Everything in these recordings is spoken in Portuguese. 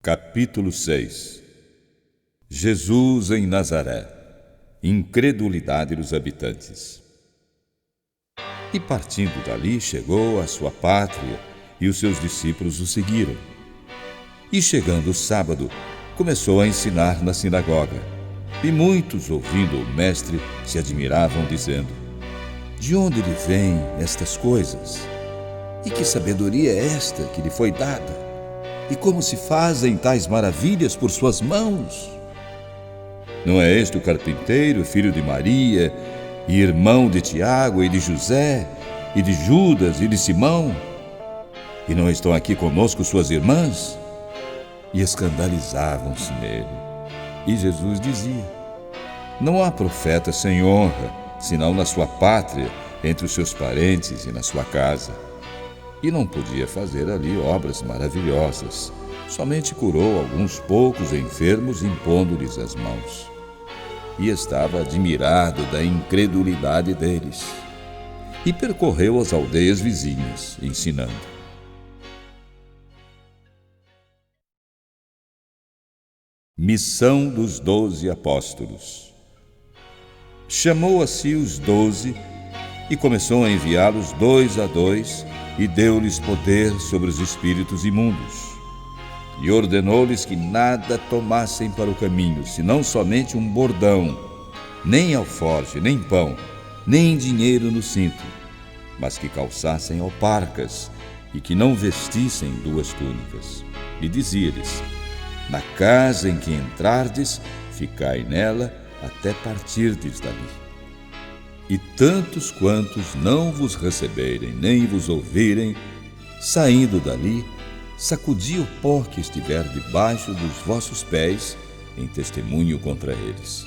Capítulo 6. Jesus em Nazaré. Incredulidade dos habitantes. E partindo dali, chegou à sua pátria, e os seus discípulos o seguiram. E chegando o sábado, começou a ensinar na sinagoga. E muitos, ouvindo o mestre, se admiravam, dizendo: de onde lhe vêm estas coisas? E que sabedoria é esta que lhe foi dada? E como se fazem tais maravilhas por suas mãos? Não é este o carpinteiro, filho de Maria, e irmão de Tiago, e de José, e de Judas, e de Simão? E não estão aqui conosco suas irmãs? E escandalizavam-se nele. E Jesus dizia: não há profeta sem honra, senão na sua pátria, entre os seus parentes e na sua casa. E não podia fazer ali obras maravilhosas. Somente curou alguns poucos enfermos, impondo-lhes as mãos. E estava admirado da incredulidade deles. E percorreu as aldeias vizinhas, ensinando. Missão dos 12 apóstolos. Chamou a si os 12 e começou a enviá-los 2 a 2, e deu-lhes poder sobre os espíritos imundos. E ordenou-lhes que nada tomassem para o caminho, senão somente um bordão, nem alforje, nem pão, nem dinheiro no cinto, mas que calçassem alparcas, e que não vestissem 2 túnicas. E dizia-lhes: na casa em que entrardes, ficai nela até partirdes dali. E tantos quantos não vos receberem, nem vos ouvirem, saindo dali, sacudi o pó que estiver debaixo dos vossos pés, em testemunho contra eles.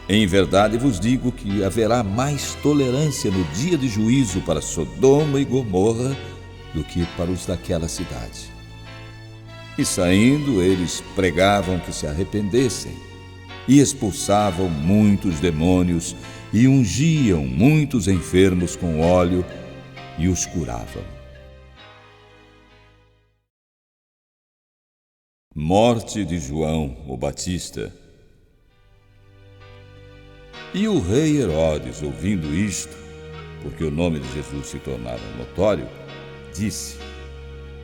Em verdade vos digo que haverá mais tolerância no dia de juízo para Sodoma e Gomorra do que para os daquela cidade. E saindo, eles pregavam que se arrependessem, e expulsavam muitos demônios, e ungiam muitos enfermos com óleo, e os curavam. Morte de João o Batista. E o rei Herodes, ouvindo isto, porque o nome de Jesus se tornara notório, disse: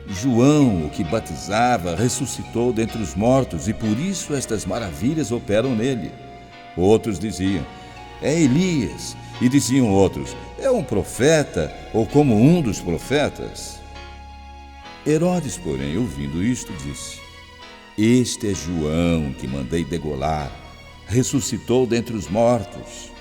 João, o que batizava, ressuscitou dentre os mortos, e por isso estas maravilhas operam nele. Outros diziam: é Elias. E diziam outros: é um profeta, ou como um dos profetas. Herodes, porém, ouvindo isto, disse: este é João, que mandei degolar, ressuscitou dentre os mortos.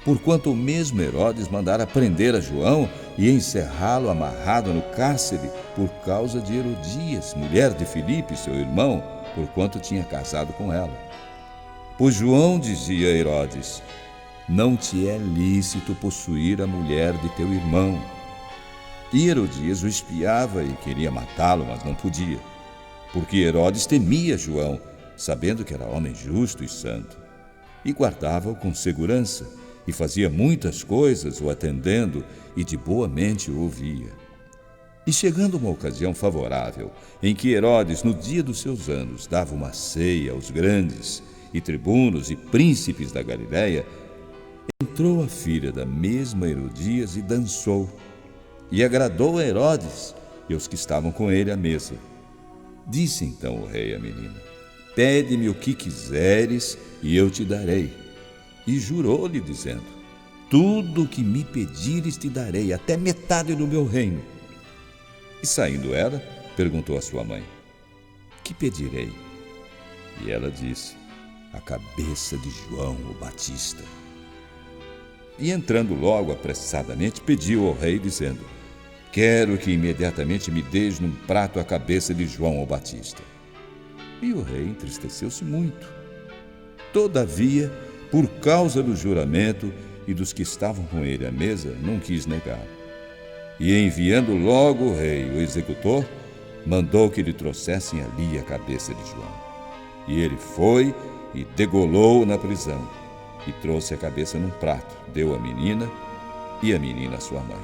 Porquanto o mesmo Herodes mandara prender a João e encerrá-lo amarrado no cárcere por causa de Herodias, mulher de Filipe, seu irmão, porquanto tinha casado com ela. Pois João dizia a Herodes: não te é lícito possuir a mulher de teu irmão. E Herodias o espiava e queria matá-lo, mas não podia, porque Herodes temia João, sabendo que era homem justo e santo, e guardava-o com segurança, e fazia muitas coisas o atendendo, e de boa mente o ouvia. E chegando uma ocasião favorável, em que Herodes, no dia dos seus anos, dava uma ceia aos grandes, e tribunos e príncipes da Galiléia, entrou a filha da mesma Herodias e dançou, e agradou a Herodes e os que estavam com ele à mesa. Disse então o rei à menina: pede-me o que quiseres, e eu te darei. E jurou-lhe, dizendo: tudo o que me pedires te darei, até metade do meu reino. E saindo ela, perguntou à sua mãe: que pedirei? E ela disse: a cabeça de João o Batista. E entrando logo apressadamente, pediu ao rei, dizendo: quero que imediatamente me deis num prato a cabeça de João o Batista. E o rei entristeceu-se muito. Todavia, por causa do juramento e dos que estavam com ele à mesa, não quis negar. E enviando logo o rei o executor, mandou que lhe trouxessem ali a cabeça de João. E ele foi e degolou na prisão, e trouxe a cabeça num prato, deu à menina, e a menina à sua mãe.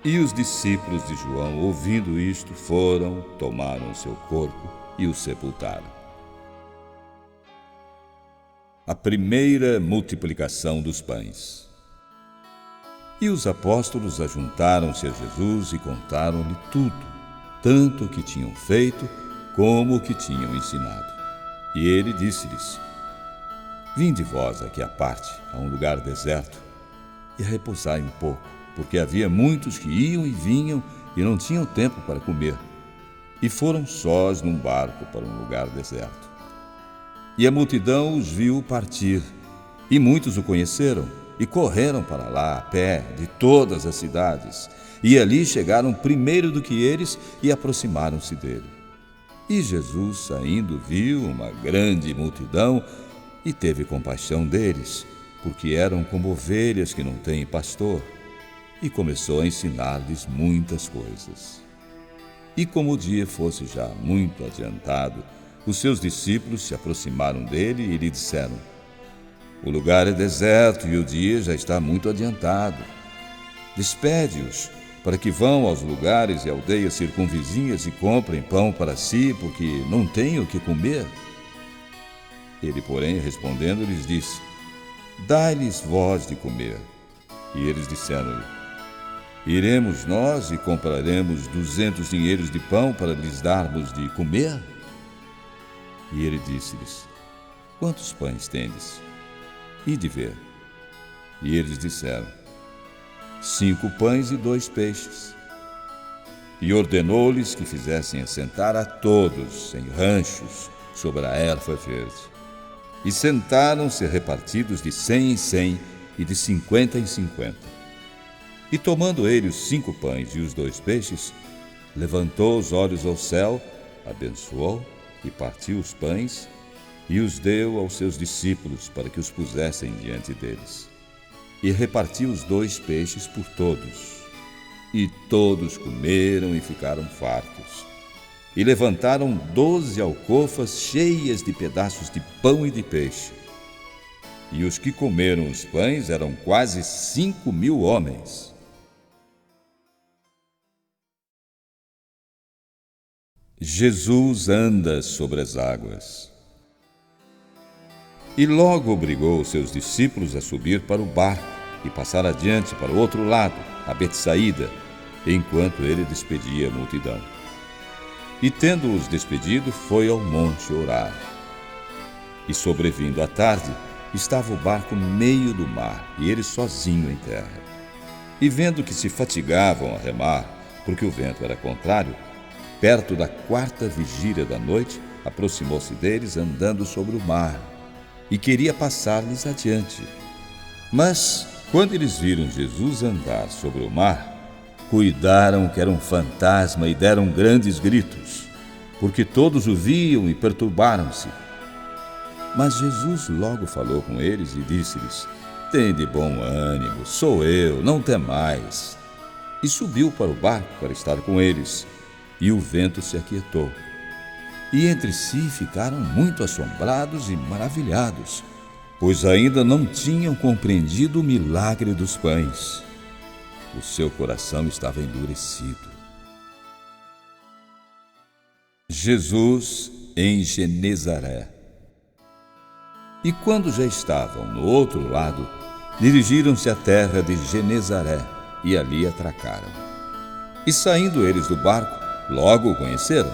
E os discípulos de João, ouvindo isto, foram, tomaram o seu corpo e o sepultaram. A primeira multiplicação dos pães. E os apóstolos ajuntaram-se a Jesus e contaram-lhe tudo, tanto o que tinham feito como o que tinham ensinado. E ele disse-lhes: Vinde vós aqui à parte, a um lugar deserto, e repousai um pouco, porque havia muitos que iam e vinham e não tinham tempo para comer. E foram sós num barco para um lugar deserto. E a multidão os viu partir, e muitos o conheceram, e correram para lá a pé de todas as cidades, e ali chegaram primeiro do que eles e aproximaram-se dele. E Jesus, saindo, viu uma grande multidão e teve compaixão deles, porque eram como ovelhas que não têm pastor, e começou a ensinar-lhes muitas coisas. E como o dia fosse já muito adiantado, os seus discípulos se aproximaram dele e lhe disseram: O lugar é deserto e o dia já está muito adiantado. Despede-os, para que vão aos lugares e aldeias circunvizinhas e comprem pão para si, porque não têm o que comer. Ele, porém, respondendo, lhes disse: Dai-lhes vós de comer. E eles disseram-lhe: Iremos nós e compraremos 200 dinheiros de pão para lhes darmos de comer? E ele disse-lhes: Quantos pães tendes? Ide ver. E eles disseram: 5 pães e 2 peixes. E ordenou-lhes que fizessem assentar a todos em ranchos sobre a erva verde. E sentaram-se repartidos de 100 em 100 e de 50 em 50. E tomando ele os 5 pães e os 2 peixes, levantou os olhos ao céu, abençoou e partiu os pães e os deu aos seus discípulos para que os pusessem diante deles. E repartiu os 2 peixes por todos. E todos comeram e ficaram fartos. E levantaram 12 alcofas cheias de pedaços de pão e de peixe. E os que comeram os pães eram quase 5.000 homens. Jesus anda sobre as águas. E logo obrigou os seus discípulos a subir para o barco e passar adiante para o outro lado, a Betsaída, enquanto ele despedia a multidão. E tendo-os despedido, foi ao monte orar. E sobrevindo à tarde, estava o barco no meio do mar, e ele sozinho em terra. E vendo que se fatigavam a remar, porque o vento era contrário, perto da 4ª vigília da noite, aproximou-se deles andando sobre o mar, e queria passar-lhes adiante. Mas, quando eles viram Jesus andar sobre o mar, cuidaram que era um fantasma e deram grandes gritos, porque todos o viam e perturbaram-se. Mas Jesus logo falou com eles e disse-lhes: Tende bom ânimo, sou eu, não temais. E subiu para o barco para estar com eles, e o vento se aquietou. E entre si ficaram muito assombrados e maravilhados, pois ainda não tinham compreendido o milagre dos pães. O seu coração estava endurecido. Jesus em Genezaré. E quando já estavam no outro lado, dirigiram-se à terra de Genezaré e ali atracaram. E saindo eles do barco, logo o conheceram.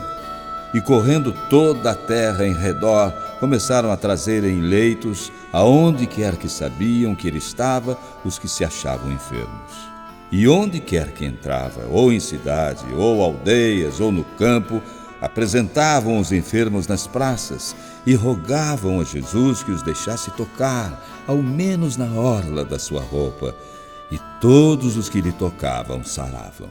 E correndo toda a terra em redor, começaram a trazer em leitos, aonde quer que sabiam que ele estava, os que se achavam enfermos. E onde quer que entrava, ou em cidade, ou aldeias, ou no campo, apresentavam os enfermos nas praças e rogavam a Jesus que os deixasse tocar, ao menos na orla da sua roupa, e todos os que lhe tocavam saravam.